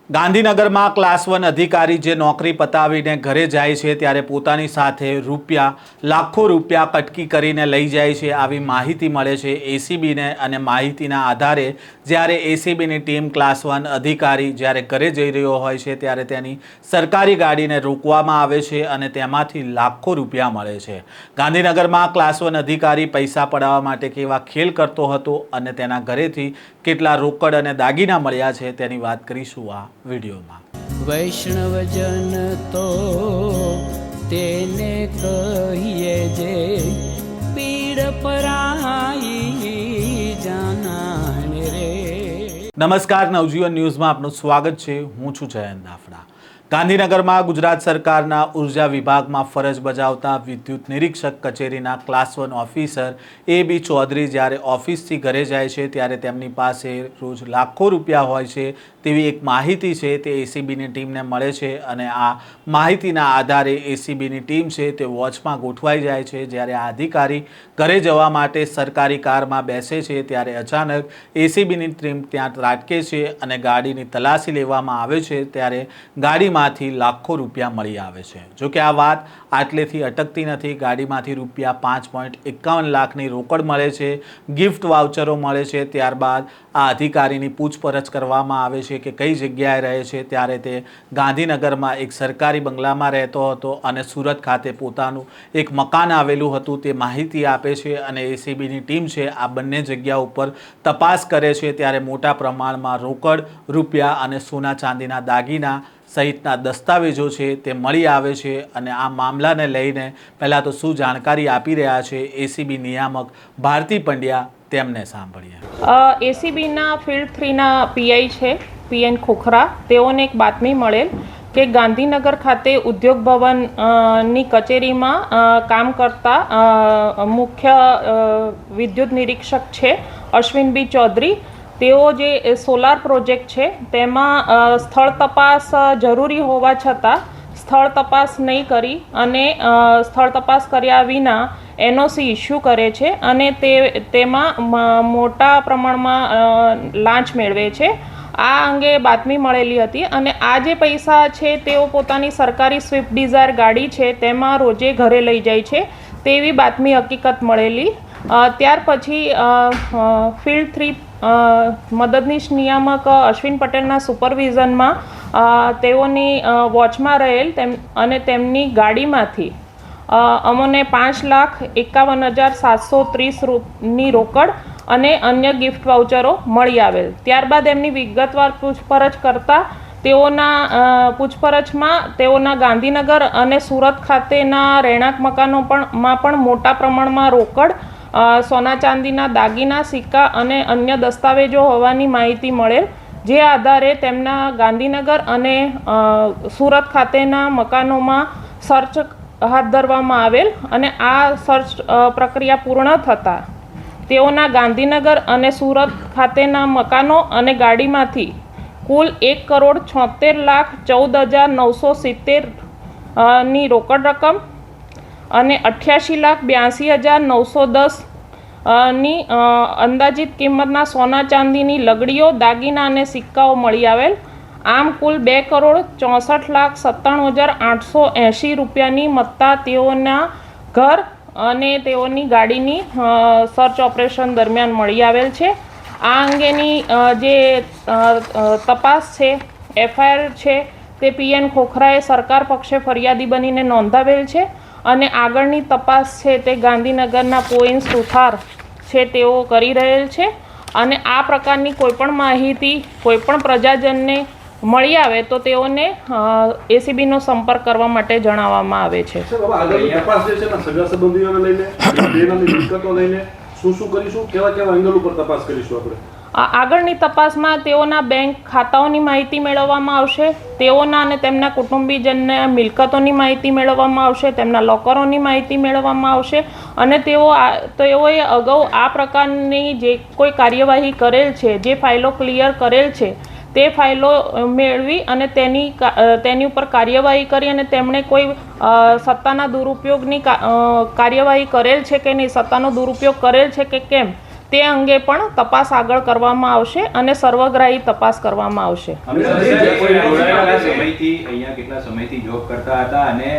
ગાંધીનગરમાં ક્લાસ 1 અધિકારી જે નોકરી પતાવીને ઘરે જાય છે ત્યારે પોતાની સાથે લાખો રૂપિયા કટકી કરીને લઈ જાય છે આવી માહિતી મળે છે એસીબીને અને માહિતીના આધારે જ્યારે એસીબીની ટીમ ક્લાસ 1 અધિકારી જ્યારે ઘરે જઈ રહ્યો હોય છે ત્યારે તેની સરકારી ગાડીને રોકવામાં આવે છે અને તેમાંથી લાખો રૂપિયા મળે છે। ગાંધીનગરમાં ક્લાસ 1 અધિકારી પૈસા પડાવવા માટે કેવા ખેલ કરતો હતો અને તેના ઘરેથી કેટલા રોકડ અને દાગીના મળ્યા છે તેની વાત કરીશું આ वीडियो में। वैष्णवजन तो तेने कहिए जे पीड़ पराई जाना रे। नमस्कार, नवजीवन न्यूज़ में आपનું સ્વાગત છે। હું છું જયંત દાફડા। ગાંધીનગરમાં ગુજરાત સરકારના ઉર્જા વિભાગમાં ફરજ બજાવતા વિદ્યુત નિરીક્ષક કચેરીના ક્લાસ 1 ઓફિસર એ.બી. ચૌધરી જ્યારે ઓફિસથી ઘરે જાય છે ત્યારે તેમની પાસે રોજ લાખો રૂપિયા હોય છે તેવી એક માહિતી છે તે એસીબીની ટીમને મળે છે અને આ માહિતીના આધારે એસીબીની ટીમ છે તે વોચમાં ગોઠવાઈ જાય છે। જ્યારે આ અધિકારી ઘરે જવા માટે સરકારી કારમાં બેસે છે ત્યારે અચાનક એસીબીની ટીમ ત્યાં ત્રાટકે છે અને ગાડીની તલાશી લેવામાં આવે છે ત્યારે ગાડીમાંથી લાખો રૂપિયા મળી આવે છે। જો કે આ વાત આટલેથી અટકતી નથી। ગાડીમાંથી રૂપિયા 5.51 લાખની રોકડ મળે છે, ગિફ્ટ વાઉચરો મળે છે। ત્યારબાદ આ અધિકારીની પૂછપરછ કરવામાં આવે છે કે કઈ જગ્યાએ રહે છે ત્યારે તે ગાંધીનગરમાં એક સરકારી બંગલામાં રહેતો હતો અને સુરત ખાતે પોતાનું એક મકાન આવેલું હતું તે માહિતી આપે છે અને એસીબીની ટીમ છે આ બંને જગ્યા ઉપર તપાસ કરે છે ત્યારે મોટા પ્રમાણમાં રોકડ રૂપિયા અને સોના ચાંદીના દાગીના સહિતના દસ્તાવેજો છે તે મળી આવે છે અને આ મામલાને લઈને પહેલાં તો શું જાણકારી આપી રહ્યા છે એસીબી નિયામક ભારતી પંડ્યા તેમને સાંભળીએ। એસીબીના ફિલ્ડ 3ના પીઆઈ છે પીએન ખોખરા, તેઓને એક બાતમી મળેલ કે ગાંધીનગર ખાતે ઉદ્યોગ ભવન ની કચેરીમાં કામ કરતા મુખ્ય વિદ્યુત નિરીક્ષક છે અશ્વિનબી ચૌધરી, તેઓ જે સોલાર પ્રોજેક્ટ છે તેમાં સ્થળ તપાસ જરૂરી હોવા છતાં સ્થળ તપાસ નહીં કરી અને સ્થળ તપાસ કર્યા વિના એનઓસી ઇસ્યુ કરે છે અને તેમાં મોટા પ્રમાણમાં લાંચ મેળવે છે। આ અંગે બાતમી મળેલી હતી અને આ જે પૈસા છે તેઓ પોતાની સરકારી સ્વિફ્ટ ડિઝાયર ગાડી છે તેમાં રોજે ઘરે લઈ જાય છે તેવી બાતમી હકીકત મળેલી। ત્યાર પછી ફિલ્ડ 3 મદદનીશ નિયામક અશ્વિન પટેલના સુપરવિઝનમાં તેઓની વોચમાં રહેલ અને તેમની ગાડીમાંથી અમને 5,51,730 રોકડ અને અન્ય ગિફ્ટ વાઉચરો મળી આવેલ। ત્યારબાદ એમની વિગતવાર પૂછપરછ કરતા પૂછપરછમાં તેઓના ગાંધીનગર અને સુરત ખાતેના રહેણાંક મકાનોમાં પણ મોટા પ્રમાણમાં રોકડ, સોના ચાંદીના દાગીના, સિક્કા અને અન્ય દસ્તાવેજો હોવાની માહિતી મળેલ, જે આધારે તેમના ગાંધીનગર અને સુરત ખાતેના મકાનોમાં સર્ચ હાથ ધરવામાં આવેલ અને આ સર્ચ પ્રક્રિયા પૂર્ણ થતાં તેઓના ગાંધીનગર અને સુરત ખાતેના મકાનો અને ગાડીમાંથી કુલ 1,76,14,970 ની રોકડ રકમ અને 88,82,910 ની અંદાજિત કિંમતના સોના ચાંદીની લગડીઓ, દાગીના અને સિક્કાઓ મળી આવેલ। આમ કુલ 2,64,97,880 રૂપિયાની મત્તા તેઓના ઘર અને તેઓની ગાડીની સર્ચ ઓપરેશન દરમિયાન મળી આવેલ છે। આ અંગેની જે તપાસ છે, એફઆઈઆર છે તે પીએન ખોખરાએ સરકાર પક્ષે ફરિયાદી બનીને નોંધાવેલ છે અને આગળની તપાસ છે તે ગાંધીનગરના પોઈન સુથાર છે તેઓ કરી રહેલ છે અને આ પ્રકારની કોઈપણ માહિતી કોઈપણ પ્રજાજનને મળી આવે તો તેઓને એસીબીનો સંપર્ક કરવા માટે જણાવવામાં આવે છે। આગળની તપાસમાં તેઓના બેંક ખાતાઓની માહિતી મેળવવામાં આવશે, તેઓના અને તેમના કુટુંબીજનના મિલકતોની માહિતી મેળવવામાં આવશે, તેમના લોકરોની માહિતી મેળવવામાં આવશે અને તેઓએ અગાઉ આ પ્રકારની જે કોઈ કાર્યવાહી કરેલ છે, જે ફાઇલો ક્લિયર કરેલ છે તે ફાઇલો મેળવી અને તેની ઉપર કાર્યવાહી કરી અને તેમણે કોઈ સત્તાના દુરુપયોગની કાર્યવાહી કરેલ છે કે નહીં, સત્તાનો દુરુપયોગ કરેલ છે કે કેમ તે અંગે પણ તપાસ આગળ કરવામાં આવશે અને સર્વગ્રાહી તપાસ કરવામાં આવશે. કેટલા સમયથી જોબ કરતા હતા અને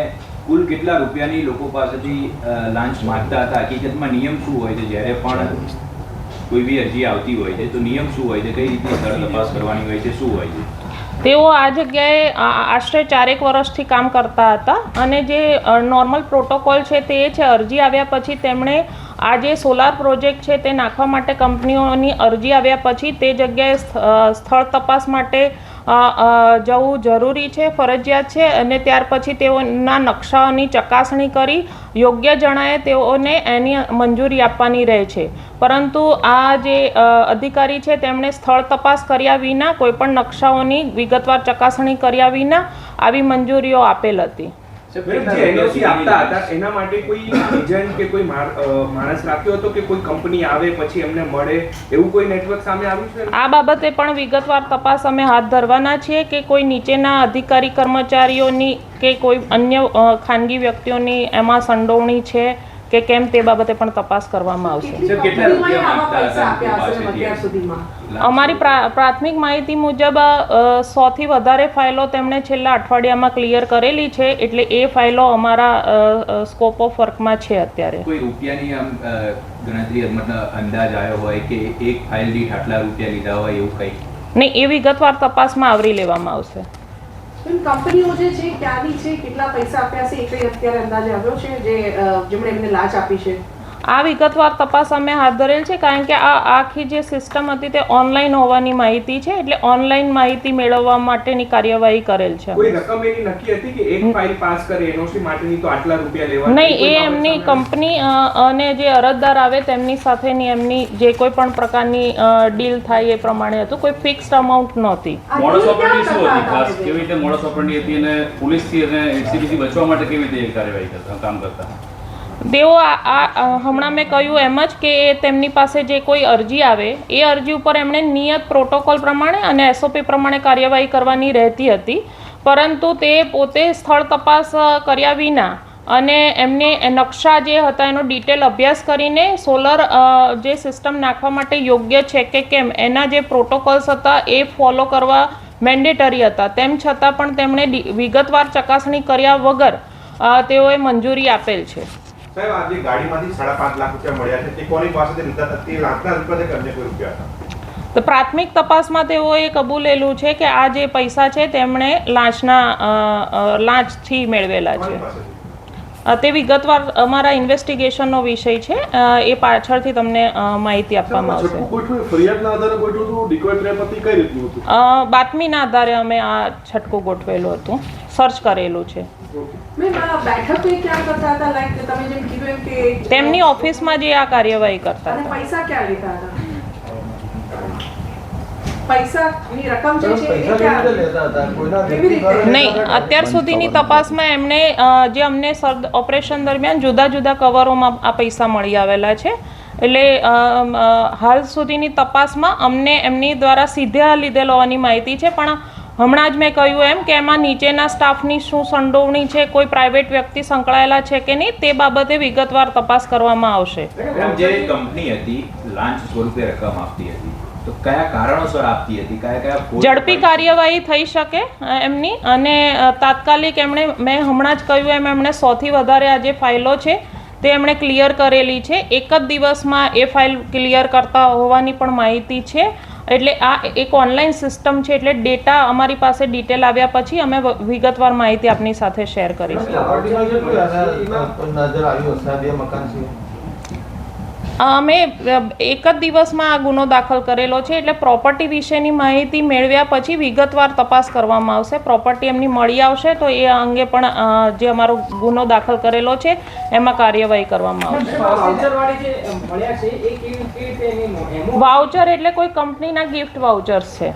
કુલ કેટલા રૂપિયાની લોકો પાસેથી લાંચ માંગતા હતા? હકીકતમાં નિયમ શું હોય છે જ્યારે પણ કોઈ બી અરજી આવતી હોય છે તો નિયમ શું હોય છે, કઈ રીતે સ્થળ તપાસ કરવાની હોય છે, શું હોય છે? તેઓ આ જગ્યાએ આશરે 4 વર્ષથી કામ કરતા હતા અને જે નોર્મલ પ્રોટોકોલ છે તે છે અરજી આવ્યા પછી તેમણે આ જે સોલાર પ્રોજેક્ટ છે તે નાખવા માટે કંપનીઓની અરજી આવ્યા પછી તે જગ્યાએ સ્થળ તપાસ માટે જવું જરૂરી છે, ફરજિયાત છે અને ત્યાર પછી તેઓના નકશાઓની ચકાસણી કરી યોગ્ય જણાય તેઓને એની મંજૂરી આપવાની રહે છે. પરંતુ આ જે અધિકારી છે તેમણે સ્થળ તપાસ કર્યા વિના કોઈપણ નકશાઓની વિગતવાર ચકાસણી કર્યા વિના આવી મંજૂરીઓ આપેલ હતી. એનઓસી આપતા હતા એના માટે કોઈ એજન્ટ કે કોઈ માણસ રાખ્યો હતો કે કોઈ કંપની આવે પછી એમને મળે એવું કોઈ નેટવર્ક સામે આવ્યું છે? આ બાબતે પણ વિગતવાર તપાસ અમે હાથ ધરવાના છીએ કે કોઈ નીચેના અધિકારી કર્મચારીઓની કે કોઈ અન્ય ખાનગી વ્યક્તિઓની એમાં સંડોવણી છે કે કેમ તે બાબતે પણ તપાસ કરવામાં આવશે. અમારી પ્રાથમિક માહિતી મુજબ 100 થી વધારે ફાઇલો તેમણે છેલ્લા અઠવાડિયામાં ક્લિયર કરેલી છે, એટલે એ ફાઇલો અમારા સ્કોપ ઓફ વર્કમાં છે અત્યારે. કોઈ રૂપિયાની આમ ગણતરી મતલબ અંદાજ આવ્યો હોય કે એક ફાઇલ દીઠ આટલા રૂપિયા લીધા હોય એવું કંઈ? નહીં, એ વિગતવાર તપાસમાં આવરી લેવામાં આવશે. કંપનીઓ જે છે ક્યાંની છે, કેટલા પૈસા આપ્યા છે એ કઈ અત્યારે અંદાજે આવ્યો છે જેમણે એમને લાંચ આપી છે? આ વિગતવાર તપાસ અમે હાથ ધરેલ છે કારણ કે આ આખી જે સિસ્ટમ હતી તે ઓનલાઈન હોવાની માહિતી છે, એટલે ઓનલાઈન માહિતી મેળવવા માટેની કાર્યવાહી કરેલ છે. કોઈ રકમ એની નક્કી હતી કે એક ફાઇલ પાસ કરે એનઓસી માટેની તો આટલા રૂપિયા લેવા? નહીં, એ એમની કંપની અને જે અરજદાર આવે તેમની સાથેની એમની જે કોઈ પણ પ્રકારની ડીલ થાય એ પ્રમાણે હતું, કોઈ ફિક્સ્ડ અમાઉન્ટ નહોતી. મોડસ ઓપરેન્ડી શું હતી ખાસ? કેવી રીતે મોડસ ઓપરેન્ડી હતી અને પોલીસથી અને એસીબીથી બચવા માટે કેવી રીતે કાર્યવાહી કરતા કામ કરતા? તેઓ હમણાં મેં કહ્યું એમ જ કે તેમની પાસે જે કોઈ અરજી આવે એ અરજી ઉપર એમણે નિયત પ્રોટોકોલ પ્રમાણે અને એસઓપી પ્રમાણે કાર્યવાહી કરવાની રહેતી હતી, પરંતુ તે પોતે સ્થળ તપાસ કર્યા વિના અને એમને નકશા જે હતા એનો ડિટેલ અભ્યાસ કરીને સોલર જે સિસ્ટમ નાખવા માટે યોગ્ય છે કે કેમ એના જે પ્રોટોકોલ્સ હતા એ ફોલો કરવા મેન્ડેટરી હતા, તેમ છતાં પણ તેમણે વિગતવાર ચકાસણી કર્યા વગર તેઓએ મંજૂરી આપેલ છે. સાહેબ, આ જે ગાડીમાંથી 5.5 લાખ રૂપિયા મળ્યા છે તે કોની પાસેથી લીધા હતા? તે લાખના રૂપિયા કે અન્ય કોઈ રૂપિયા હતા? તો પ્રાથમિક તપાસમાં તેઓએ કબૂલેલું છે કે આ જે પૈસા છે તેમણે લાંચથી મેળવેલા છે. તે વિગતવાર અમારા ઇન્વેસ્ટિગેશનનો વિષય છે, એ પાછળથી તમને માહિતી આપવામાં આવશે. ફરિયાદના આધારે ગોઠવ્યું હતું? ડિકોય પ્રેમથી કઈ રીતનું હતું? બાતમીના આધારે અમે આ છટકું ગોઠવેલું હતું, સર્ચ કરેલું છે. તેમની ઓફિસમાં જે આ કાર્યવાહી કરતા હતા. પૈસા ક્યાં લેતા હતા? પૈસાની રકમ જે છે એ નહીં, અત્યાર સુધીની તપાસમાં એમને જે અમને ઓપરેશન દરમિયાન જુદા જુદા કવરોમાં આ પૈસા મળી આવેલા છે, એટલે હાલ સુધીની તપાસમાં અમને એમની દ્વારા સીધા લીધેલ હોવાની માહિતી છે, પણ હમણાં જ મેં કહ્યું એમ કે એમાં નીચેના સ્ટાફની શું સંડોવણી છે, કોઈ પ્રાઇવેટ વ્યક્તિ સંકળાયેલા છે કે નહીં તે બાબતે વિગતવાર તપાસ કરવામાં આવશે. જે કંપની હતી લાંચ સ્વરૂપે રકમ આપતી હતી તો કયા કારણોસર આપતી હતી? કયા ઝડપી કાર્યવાહી થઈ શકે એમની અને તાત્કાલિક મેં હમણાં જ કહ્યું એમ એમણે 100 થી વધારે આ જે ફાઇલો છે તે એમણે ક્લિયર કરેલી છે. એક જ દિવસમાં એ ફાઇલ ક્લિયર કરતા હોવાની પણ માહિતી છે, એટલે આ એક ઓનલાઈન સિસ્ટમ છે, એટલે ડેટા અમારી પાસે ડિટેલ આવ્યા પછી અમે વિગતવાર માહિતી આપની સાથે શેર કરીશું. અમે એક જ દિવસમાં આ ગુનો દાખલ કરેલો છે, એટલે પ્રોપર્ટી વિશેની માહિતી મેળવ્યા પછી વિગતવાર તપાસ કરવામાં આવશે. પ્રોપર્ટી એમની મળી આવશે તો એ અંગે પણ જે અમારો ગુનો દાખલ કરેલો છે એમાં કાર્યવાહી કરવામાં આવશે. વાઉચર એટલે કોઈ કંપનીના ગિફ્ટ વાઉચર્સ છે.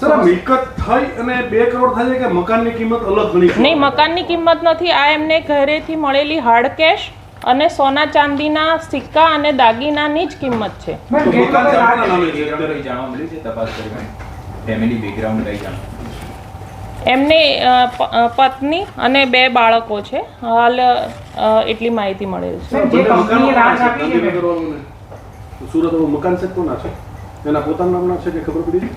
સર, મિલકત થઈ અને 2 કરોડ થાય કે મકાનની કિંમત અલગ ગણી? નહીં, મકાનની કિંમત નથી. આ એમને ઘરેથી મળેલી હાર્ડ કેશ અને સોના ચાંદીના સિક્કા અને દાગીનાની જ કિંમત છે. એમને પત્ની અને 2 બાળકો છે, હાલ એટલી માહિતી મળેલ છે. સુરતમાં મકાન છે કોના છે એના પોતાના નામના છે કે ખબર પડી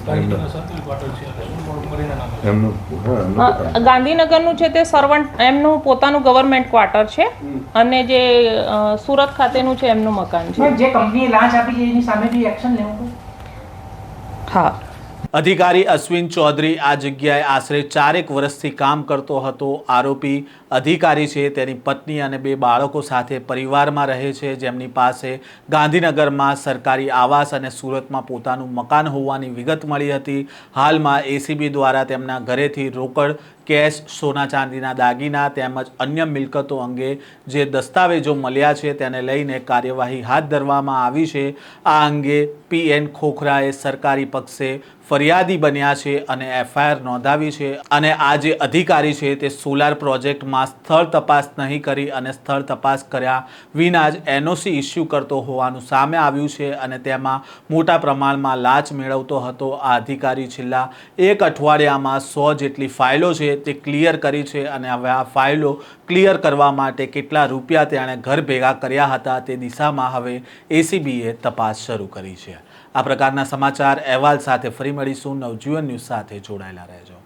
ગાંધીનગરનું છે તે સર્વન્ટ એમનું પોતાનું ગવર્મેન્ટ ક્વાર્ટર છે અને જે સુરત ખાતેનું છે એમનું મકાન છે. જે કંપનીએ લાંચ આપી છે એની સામે બી એક્શન લેવું. હા. અધિકારી અશ્વિન ચૌધરી આ જગ્યાએ આશરે 4 વર્ષથી કામ કરતો હતો. આરોપી અધિકારી છે તેની પત્ની અને 2 બાળકો સાથે પરિવારમાં રહે છે, જેમની પાસે ગાંધીનગરમાં સરકારી આવાસ અને સુરતમાં પોતાનું મકાન હોવાની વિગત મળી હતી. હાલમાં એસીબી દ્વારા તેમના ઘરેથી રોકડ, કેશ, સોના ચાંદીના દાગીના તેમજ અન્ય મિલકતો અંગે જે દસ્તાવેજો મળ્યા છે તેને લઈને કાર્યવાહી હાથ ધરવામાં આવી છે. આ અંગે PN ખોખરાએ સરકારી પક્ષે ફરિયાદી બન્યા છે અને FIR નોંધાવી છે. અને આ જે અધિકારી છે તે સોલાર પ્રોજેક્ટમાં સ્થળ તપાસ નહીં કરી અને સ્થળ તપાસ કર્યા વિના જ NOC ઇસ્યુ કરતો હોવાનું સામે આવ્યું છે અને તેમાં મોટા પ્રમાણમાં લાંચ મેળવતો હતો. આ અધિકારી છેલ્લા 1 અઠવાડિયામાં 100 જેટલી ફાઇલો છે તે ક્લિયર કરી છે અને હવે આ ફાઇલો ક્લિયર કરવા માટે કેટલા રૂપિયા તેણે ઘર ભેગા કર્યા હતા તે દિશામાં હવે ACBએ તપાસ શરૂ કરી છે. આ પ્રકારના સમાચાર અહેવાલ સાથે ફરી મળીશું. નવજીવન ન્યૂઝ સાથે જોડાયેલા રહેજો.